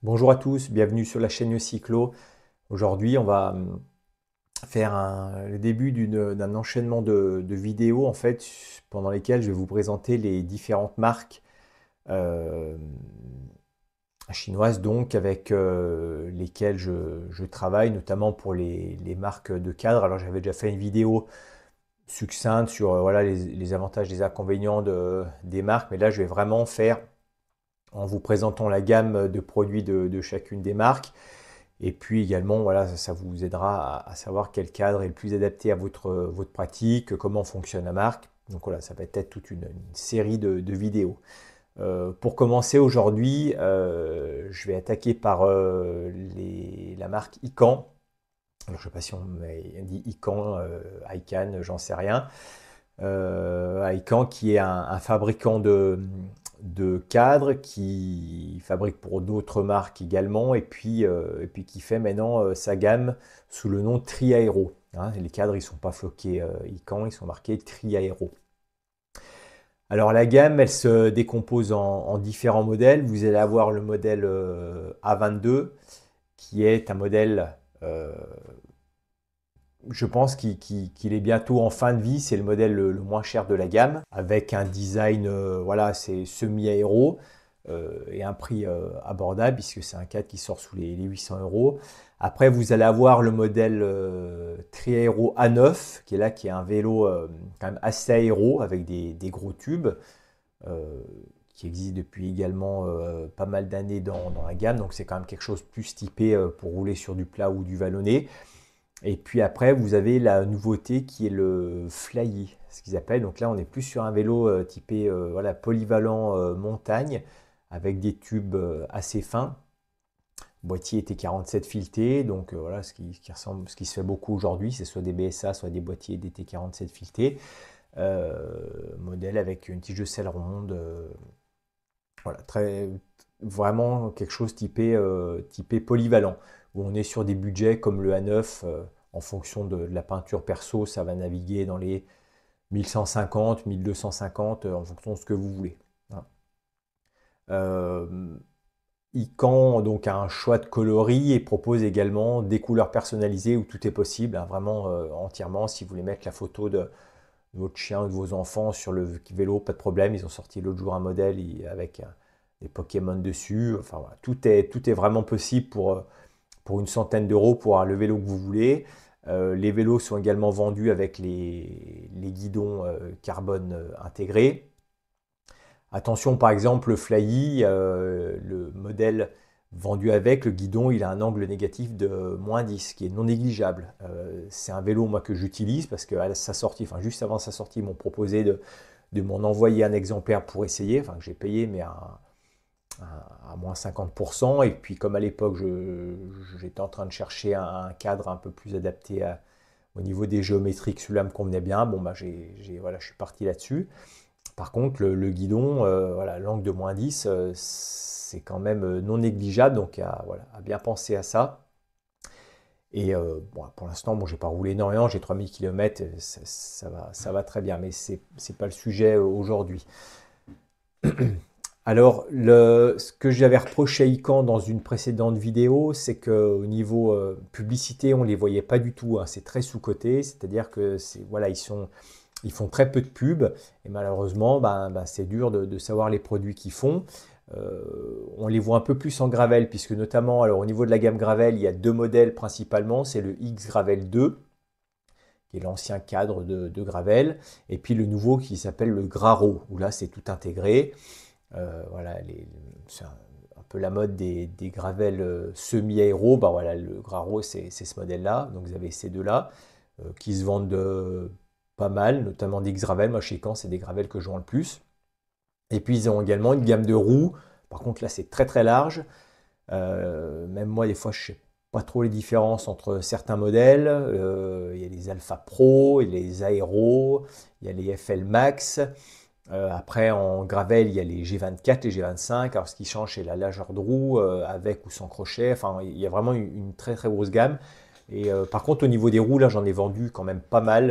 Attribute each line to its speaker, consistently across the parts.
Speaker 1: Bonjour à tous, bienvenue sur la chaîne Cyclo. Aujourd'hui, on va faire le début d'un enchaînement de vidéos en fait, pendant lesquelles je vais vous présenter les différentes marques euh, chinoises donc avec lesquelles je travaille, notamment pour les marques de cadre. Alors j'avais déjà fait une vidéo succincte sur voilà, les avantages et les inconvénients des marques, mais là je vais vraiment faire en vous présentant la gamme de produits de chacune des marques. Et puis également, voilà, ça vous aidera à savoir quel cadre est le plus adapté à votre pratique, comment fonctionne la marque. Donc voilà, ça va être toute une série de vidéos. Pour commencer aujourd'hui, je vais attaquer par la marque Ican. Alors, je ne sais pas si on dit Ican, Ican, j'en sais rien. Ican qui est un fabricant de cadres qui fabrique pour d'autres marques également et puis qui fait maintenant sa gamme sous le nom Tri-Aero. Hein. Les cadres ils sont pas floqués Ican, ils sont marqués Tri-Aero. Alors la gamme elle se décompose en différents modèles. Vous allez avoir le modèle A22 qui est un modèle je pense qu'il est bientôt en fin de vie, c'est le modèle le moins cher de la gamme, avec un design, voilà, c'est semi-aéro, et un prix abordable, puisque c'est un cadre qui sort sous les 800 euros. Après, vous allez avoir le modèle Tri-Aero A9, qui est là, qui est un vélo quand même assez aéro, avec des gros tubes, euh, qui existe depuis également pas mal d'années dans la gamme, donc c'est quand même quelque chose de plus typé pour rouler sur du plat ou du vallonné. Et puis après, vous avez la nouveauté qui est le Flyee, ce qu'ils appellent. Donc là, on est plus sur un vélo typé voilà, polyvalent montagne, avec des tubes assez fins. Boîtier TT47 fileté, donc voilà, ce qui se fait beaucoup aujourd'hui, c'est soit des BSA, soit des boîtiers DT47 filetés. Modèle avec une tige de selle ronde. Voilà, vraiment quelque chose typé polyvalent, où on est sur des budgets comme le A9, en fonction de la peinture perso, ça va naviguer dans les 1150, 1250, en fonction de ce que vous voulez. Voilà. Euh, Ican donc a un choix de coloris et propose également des couleurs personnalisées où tout est possible, hein, vraiment entièrement. Si vous voulez mettre la photo de votre chien ou de vos enfants sur le vélo, pas de problème. Ils ont sorti l'autre jour un modèle avec des Pokémon dessus. Enfin voilà, tout est vraiment possible pour une centaine d'euros pour avoir le vélo que vous voulez. Les vélos sont également vendus avec les guidons carbone intégrés. Attention, par exemple, le Flyee, le modèle vendu avec le guidon, il a un angle négatif de -10, qui est non négligeable. C'est un vélo, moi, que j'utilise parce qu'à sa sortie, enfin juste avant sa sortie, ils m'ont proposé de m'en envoyer un exemplaire pour essayer, enfin que j'ai payé, mais à moins 50%. Et puis comme à l'époque, j'étais en train de chercher un cadre un peu plus adapté au niveau des géométriques, celui-là me convenait bien, bon, bah, voilà, je suis parti là-dessus. Par contre, le guidon, voilà, l'angle de -10, c'est quand même non négligeable, donc voilà, à bien penser à ça. Et bon, pour l'instant, bon, j'ai pas roulé énormément, j'ai 3000 km, ça va très bien, mais c'est pas le sujet aujourd'hui. Alors, ce que j'avais reproché à Ican dans une précédente vidéo, c'est qu'au niveau publicité, on ne les voyait pas du tout, hein. C'est très sous-coté, c'est-à-dire que voilà, ils font très peu de pubs, et malheureusement, c'est dur de savoir les produits qu'ils font. On les voit un peu plus en gravel, puisque notamment, alors au niveau de la gamme gravel, il y a deux modèles principalement, c'est le X Gravel 2, qui est l'ancien cadre de gravel, et puis le nouveau qui s'appelle le Graro, où là c'est tout intégré. Voilà, c'est un peu la mode des gravels semi-aéro. Bah voilà, le Graro, c'est ce modèle-là. Donc vous avez ces deux-là qui se vendent pas mal, notamment des X-Gravel. Moi, chez Caen, c'est des gravels que je vends le plus. Et puis ils ont également une gamme de roues. Par contre, là, c'est très très large. Même moi, des fois, je ne sais pas trop les différences entre certains modèles. Il y a les Alpha Pro, il y a les Aero, il y a les FL Max. Après, en gravel, il y a les G24, les G25. Alors, ce qui change, c'est la largeur de roue, avec ou sans crochet. Enfin, il y a vraiment une très très grosse gamme. Et par contre, au niveau des roues, là, j'en ai vendu quand même pas mal.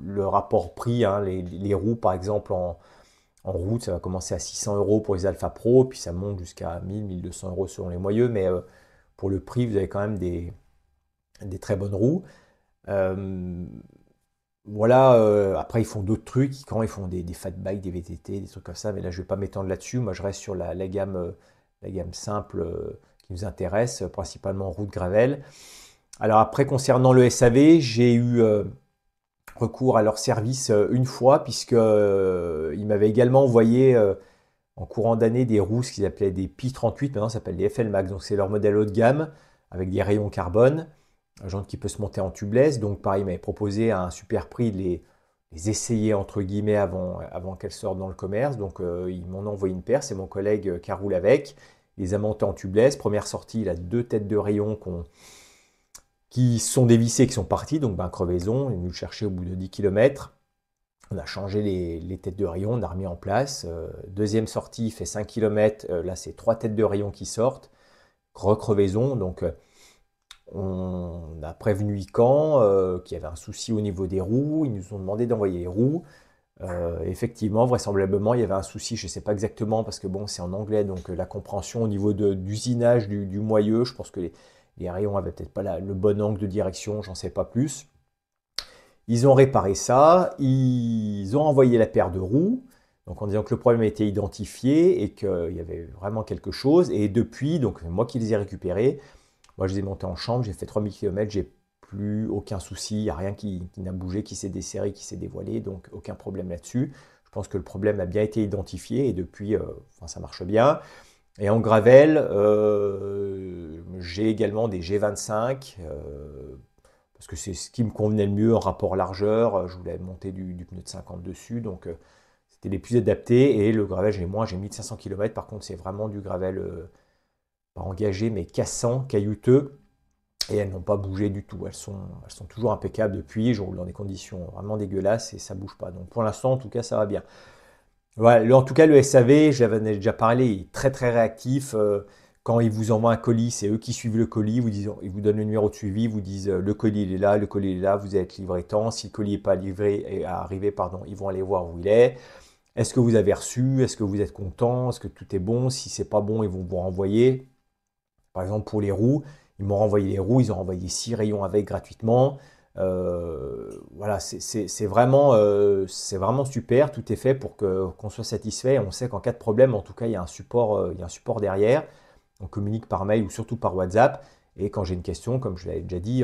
Speaker 1: Le rapport prix, hein, les roues, par exemple, En route, ça va commencer à 600 € pour les Alpha Pro, puis ça monte jusqu'à 1000, 1200 € selon les moyeux, mais pour le prix, vous avez quand même des très bonnes roues. Euh, voilà, après ils font d'autres trucs, quand ils font des fat bikes, des VTT, des trucs comme ça, mais là je ne vais pas m'étendre là-dessus. Moi je reste sur la gamme simple qui nous intéresse, principalement route gravel. Alors après, concernant le SAV, j'ai eu recours à leur service une fois, puisque ils m'avaient également envoyé en courant d'année des roues, ce qu'ils appelaient des Pi 38, maintenant ça s'appelle des FL Max, donc c'est leur modèle haut de gamme, avec des rayons carbone, un genre qui peut se monter en tubeless, donc pareil, ils m'avaient proposé à un super prix de les essayer entre guillemets avant qu'elles sortent dans le commerce, donc ils m'en ont envoyé une paire, c'est mon collègue qui roule avec, il les a montés en tubeless, première sortie, il a 2 têtes de rayon qui sont dévissées, qui sont parties, donc ben, crevaison, il est venu le chercher au bout de 10 km. On a changé les têtes de rayon, on a remis en place. Deuxième sortie, il fait 5 km, là c'est 3 têtes de rayon qui sortent, recrevaison, donc on a prévenu Ican qu'il y avait un souci au niveau des roues, ils nous ont demandé d'envoyer les roues. Effectivement, vraisemblablement, il y avait un souci, je ne sais pas exactement, parce que bon, c'est en anglais, donc la compréhension au niveau d'usinage du moyeu, je pense que les rayons avaient peut-être pas le bon angle de direction, j'en sais pas plus. Ils ont réparé ça, ils ont envoyé la paire de roues, donc en disant que le problème a été identifié et qu'il y avait vraiment quelque chose. Et depuis, donc moi qui les ai récupérés, moi je les ai montés en chambre, j'ai fait 3000 km, j'ai plus aucun souci, il n'y a rien qui n'a bougé, qui s'est desserré, qui s'est dévoilé, donc aucun problème là-dessus. Je pense que le problème a bien été identifié et depuis, enfin, ça marche bien. Et en gravel, j'ai également des G25, parce que c'est ce qui me convenait le mieux en rapport largeur. Je voulais monter du pneu de 50 dessus, donc c'était les plus adaptés. Et le gravel, j'ai 1500 km. Par contre, c'est vraiment du gravel pas engagé, mais cassant, caillouteux. Et elles n'ont pas bougé du tout. Elles sont toujours impeccables depuis. Je roule dans des conditions vraiment dégueulasses et ça ne bouge pas. Donc pour l'instant, en tout cas, ça va bien. Voilà, en tout cas, le SAV, j'avais déjà parlé, il est très très réactif. Quand ils vous envoient un colis, c'est eux qui suivent le colis. Ils vous donnent le numéro de suivi, ils vous disent le colis il est là, le colis il est là, vous allez être livré tant. Si le colis n'est pas livré et arrivé, pardon, ils vont aller voir où il est. Est-ce que vous avez reçu? Est-ce que vous êtes content? Est-ce que tout est bon? Si c'est pas bon, ils vont vous renvoyer. Par exemple, pour les roues, ils m'ont renvoyé les roues, ils ont envoyé 6 rayons avec gratuitement. Voilà, c'est vraiment super. Tout est fait pour qu'on soit satisfait. On sait qu'en cas de problème, en tout cas, il y a un support derrière. On communique par mail ou surtout par WhatsApp. Et quand j'ai une question, comme je l'avais déjà dit,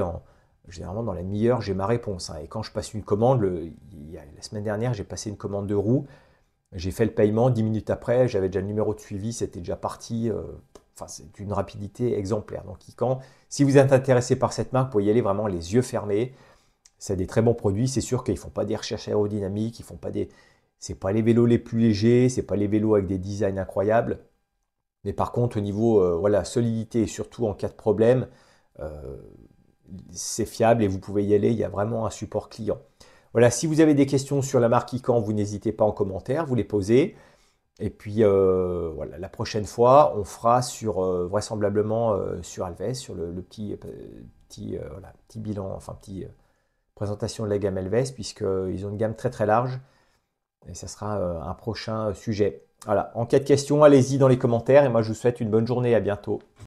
Speaker 1: généralement dans la demi-heure, j'ai ma réponse, hein. Et quand je passe une commande, la semaine dernière, j'ai passé une commande de roues. J'ai fait le paiement, 10 minutes après, j'avais déjà le numéro de suivi, c'était déjà parti. Enfin, c'est d'une rapidité exemplaire. Donc, si vous êtes intéressé par cette marque, vous pouvez y aller vraiment les yeux fermés. C'est des très bons produits. C'est sûr qu'ils ne font pas des recherches aérodynamiques, c'est pas les vélos les plus légers, c'est pas les vélos avec des designs incroyables. Mais par contre, au niveau voilà, solidité et surtout en cas de problème, euh, c'est fiable et vous pouvez y aller. Il y a vraiment un support client. Voilà, si vous avez des questions sur la marque Ican, vous n'hésitez pas en commentaire, vous les posez. Et puis voilà, la prochaine fois, on fera vraisemblablement sur Alves, sur le petit bilan, enfin présentation de la gamme Alves, puisqu'ils ont une gamme très très large. Et ça sera un prochain sujet. Voilà, en cas de questions, allez-y dans les commentaires et moi je vous souhaite une bonne journée, à bientôt.